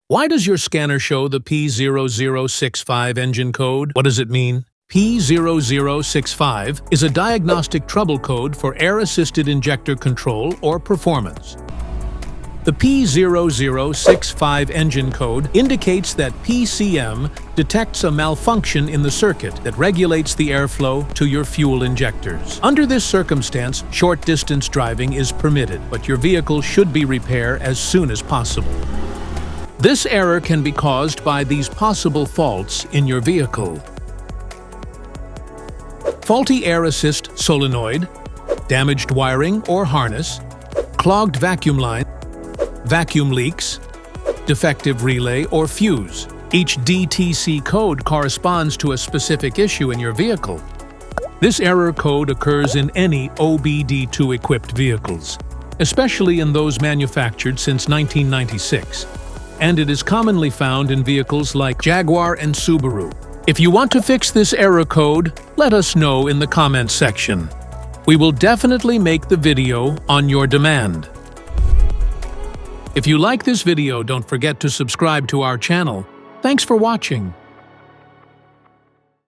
Why does your scanner show the P0065 engine code? What does it mean? P0065 is a diagnostic trouble code for air-assisted injector control or performance. The P0065 engine code indicates that PCM detects a malfunction in the circuit that regulates the airflow to your fuel injectors. Under this circumstance, short-distance driving is permitted, but your vehicle should be repaired as soon as possible. This error can be caused by these possible faults in your vehicle: faulty air assist solenoid, damaged wiring or harness, clogged vacuum line, vacuum leaks, defective relay or fuse. Each DTC code corresponds to a specific issue in your vehicle. This error code occurs in any OBD2 equipped vehicles, especially in those manufactured since 1996. And it is commonly found in vehicles like Jaguar and Subaru. If you want to fix this error code, let us know in the comments section. We will definitely make the video on your demand. If you like this video, don't forget to subscribe to our channel. Thanks for watching.